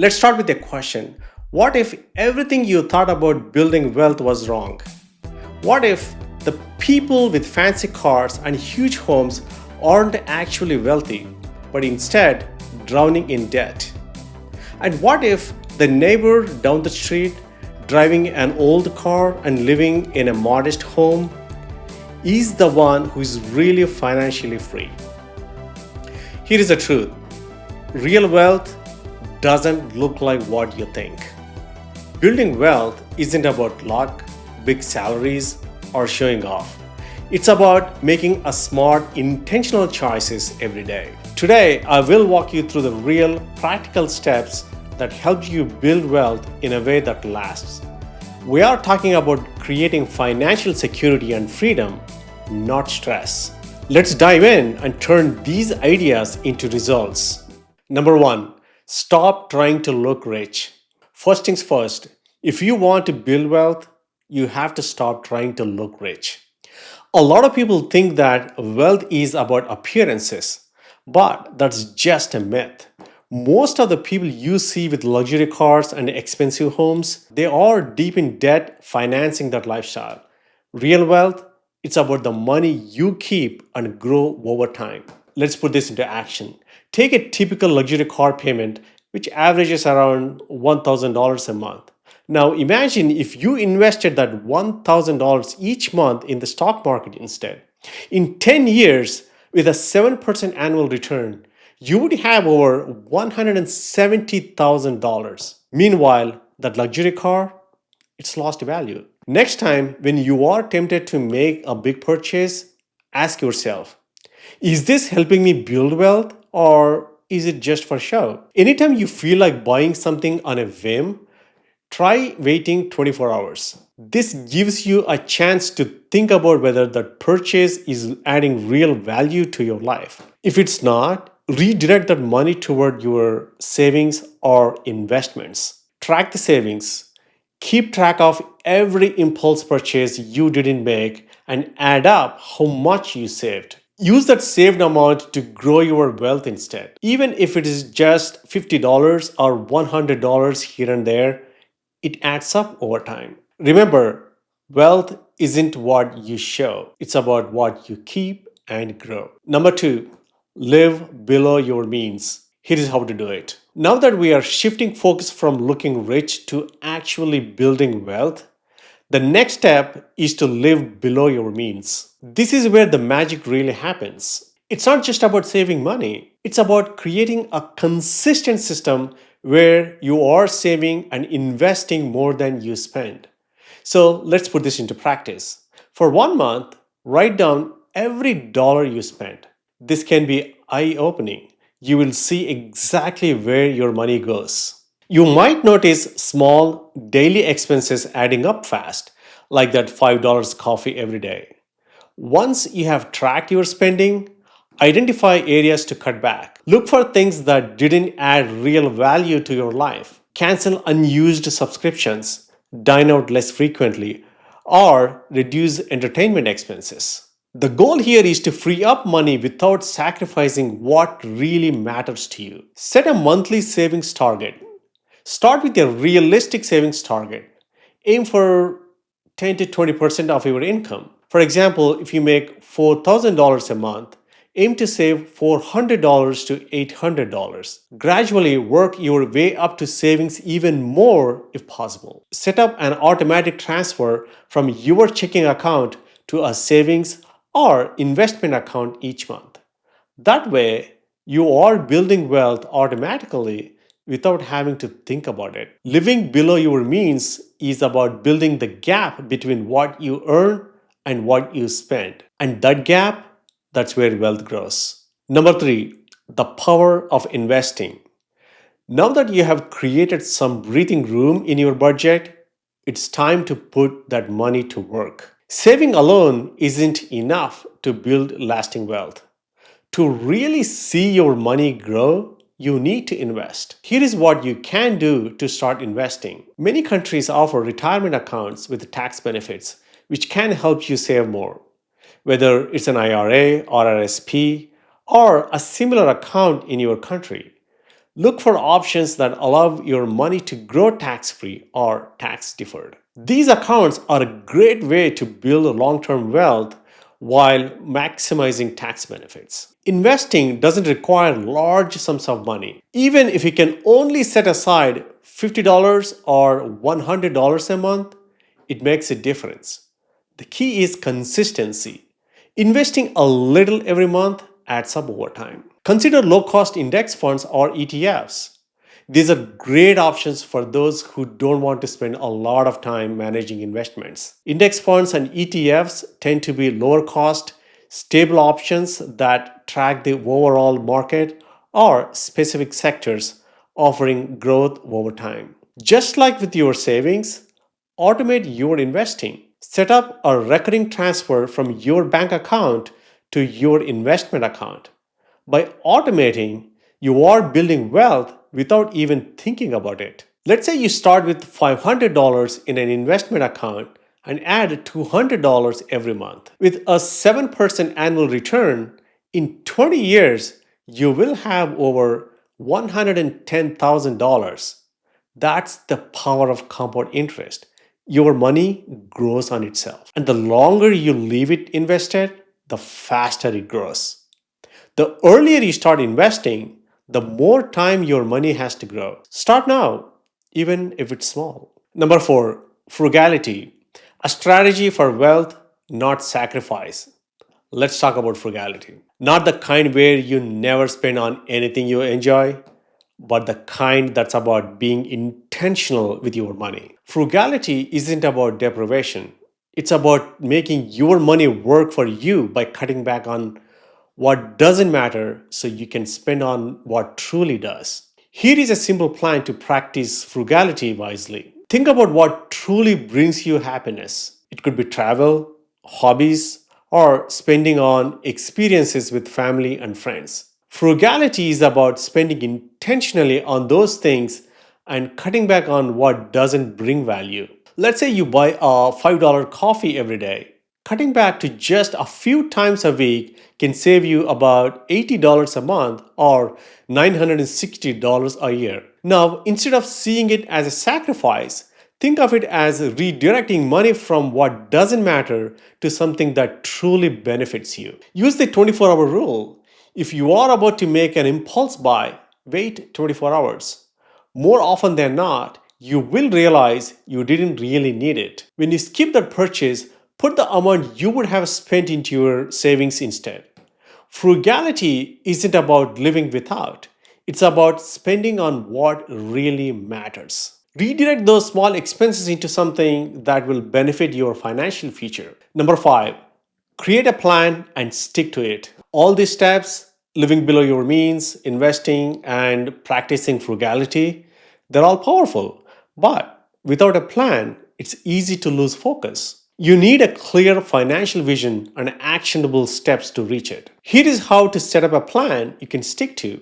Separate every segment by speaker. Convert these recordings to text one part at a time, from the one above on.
Speaker 1: Let's start with a question. What if everything you thought about building wealth was wrong? What if the people with fancy cars and huge homes aren't actually wealthy, but instead drowning in debt? And what if the neighbor down the street, driving an old car and living in a modest home, is the one who is really financially free? Here is the truth: real wealth doesn't look like what you think. Building wealth isn't about luck, big salaries, or showing off. It's about making a smart, intentional choices every day. Today, I will walk you through the real, practical steps that help you build wealth in a way that lasts. We are talking about creating financial security and freedom, not stress. Let's dive in and turn these ideas into results. Number one, stop trying to look rich. First things first, if you want to build wealth, you have to stop trying to look rich. A lot of people think that wealth is about appearances, but that's just a myth. Most of the people you see with luxury cars and expensive homes, they are deep in debt financing that lifestyle. Real wealth, it's about the money you keep and grow over time. Let's put this into action. Take a typical luxury car payment, which averages around $1,000 a month. Now imagine if you invested that $1,000 each month in the stock market instead. In 10 years, with a 7% annual return, you would have over $170,000. Meanwhile, that luxury car, it's lost value. Next time, when you are tempted to make a big purchase, ask yourself, is this helping me build wealth or is it just for show? Anytime you feel like buying something on a whim, try waiting 24 hours. This gives you a chance to think about whether that purchase is adding real value to your life. If it's not, redirect that money toward your savings or investments. Track the savings. Keep track of every impulse purchase you didn't make and add up how much you saved. Use that saved amount to grow your wealth instead. Even if it is just $50 or $100 here and there, it adds up over time. Remember, wealth isn't what you show, it's about what you keep and grow. Number two, live below your means. Here is how to do it. Now that we are shifting focus from looking rich to actually building wealth, the next step is to live below your means. This is where the magic really happens. It's not just about saving money, it's about creating a consistent system where you are saving and investing more than you spend. So let's put this into practice. For 1 month, write down every dollar you spend. This can be eye opening. You will see exactly where your money goes. You might notice small daily expenses adding up fast, like that $5 coffee every day. Once you have tracked your spending, identify areas to cut back. Look for things that didn't add real value to your life. Cancel unused subscriptions, dine out less frequently, or reduce entertainment expenses. The goal here is to free up money without sacrificing what really matters to you. Set a monthly savings target. Start with a realistic savings target. Aim for 10 to 20% of your income. For example, if you make $4,000 a month, aim to save $400 to $800. Gradually work your way up to savings even more if possible. Set up an automatic transfer from your checking account to a savings or investment account each month. That way, you are building wealth automatically without having to think about it. Living below your means is about building the gap between what you earn and what you spend. And that gap, that's where wealth grows. Number three, the power of investing. Now that you have created some breathing room in your budget, it's time to put that money to work. Saving alone isn't enough to build lasting wealth. To really see your money grow, you need to invest. Here is what you can do to start investing. Many countries offer retirement accounts with tax benefits, which can help you save more. Whether it's an IRA or RSP or a similar account in your country, Look for options that allow your money to grow tax-free or tax-deferred. These accounts are a great way to build long-term wealth while maximizing tax benefits. Investing doesn't require large sums of money. Even if you can only set aside $50 or $100 a month, it makes a difference. The key is consistency. Investing a little every month adds up over time. Consider low cost index funds or ETFs. These are great options for those who don't want to spend a lot of time managing investments. Index funds and ETFs tend to be lower cost, stable options that track the overall market or specific sectors, offering growth over time. Just like with your savings, automate your investing. Set up a recurring transfer from your bank account to your investment account. By automating, you are building wealth without even thinking about it. Let's say you start with $500 in an investment account and add $200 every month. With a 7% annual return, in 20 years, you will have over $110,000. That's the power of compound interest. Your money grows on itself. And the longer you leave it invested, the faster it grows. The earlier you start investing, the more time your money has to grow. Start now, even if it's small. Number 4, frugality. A strategy for wealth, not sacrifice. Let's talk about frugality. Not the kind where you never spend on anything you enjoy, but the kind that's about being intentional with your money. Frugality isn't about deprivation. It's about making your money work for you by cutting back on what doesn't matter so you can spend on what truly does. Here is a simple plan to practice frugality wisely. Think about what truly brings you happiness. It could be travel, hobbies, or spending on experiences with family and friends. Frugality is about spending intentionally on those things and cutting back on what doesn't bring value. Let's say you buy a $5 coffee every day. Cutting back to just a few times a week can save you about $80 a month or $960 a year. Now, instead of seeing it as a sacrifice, think of it as redirecting money from what doesn't matter to something that truly benefits you. Use the 24-hour rule. If you are about to make an impulse buy, wait 24 hours. More often than not, you will realize you didn't really need it. When you skip that purchase, put the amount you would have spent into your savings instead. Frugality isn't about living without, it's about spending on what really matters. Redirect those small expenses into something that will benefit your financial future. Number 5, create a plan and stick to it. All these steps, living below your means, investing, and practicing frugality, they're all powerful. But without a plan, it's easy to lose focus. You need a clear financial vision and actionable steps to reach it. Here is how to set up a plan you can stick to.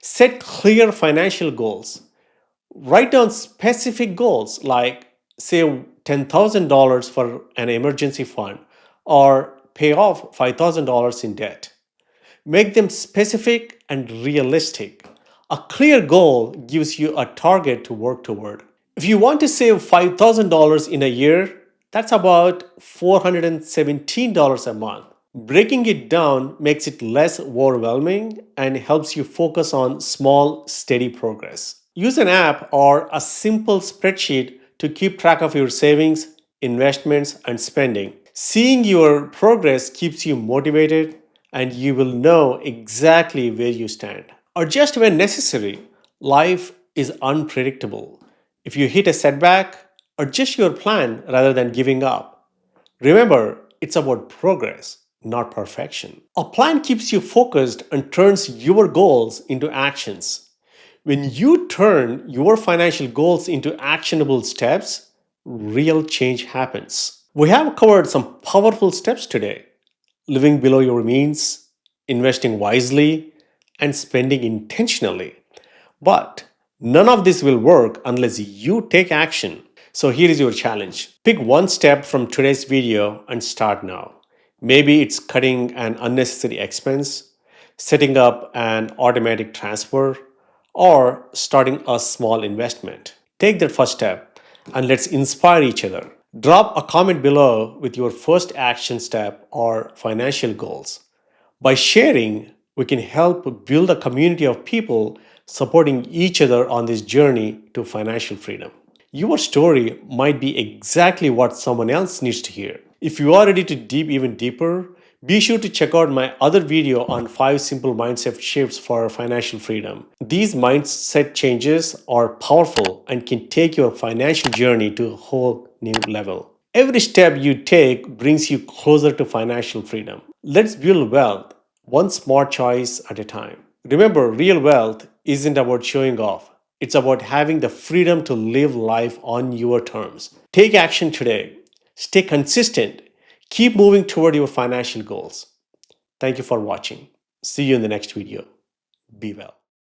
Speaker 1: Set clear financial goals. Write down specific goals like save $10,000 for an emergency fund or pay off $5,000 in debt. Make them specific and realistic. A clear goal gives you a target to work toward. If you want to save $5,000 in a year, that's about $417 a month. Breaking it down makes it less overwhelming and helps you focus on small, steady progress. Use an app or a simple spreadsheet to keep track of your savings, investments, and spending. Seeing your progress keeps you motivated and you will know exactly where you stand. Adjust when necessary. Life is unpredictable. If you hit a setback, adjust your plan rather than giving up. Remember, it's about progress, not perfection. A plan keeps you focused and turns your goals into actions. When you turn your financial goals into actionable steps, real change happens. We have covered some powerful steps today: living below your means, investing wisely, and spending intentionally. But none of this will work unless you take action. So here is your challenge. Pick one step from today's video and start now. Maybe it's cutting an unnecessary expense, setting up an automatic transfer, or starting a small investment. Take that first step and let's inspire each other. Drop a comment below with your first action step or financial goals. By sharing, we can help build a community of people supporting each other on this journey to financial freedom. Your story might be exactly what someone else needs to hear. If you are ready to dive even deeper, be sure to check out my other video on 5 simple mindset shifts for financial freedom. These mindset changes are powerful and can take your financial journey to a whole new level. Every step you take brings you closer to financial freedom. Let's build wealth one smart choice at a time. Remember, real wealth isn't about showing off. It's about having the freedom to live life on your terms. Take action today. Stay consistent. Keep moving toward your financial goals. Thank you for watching. See you in the next video. Be well.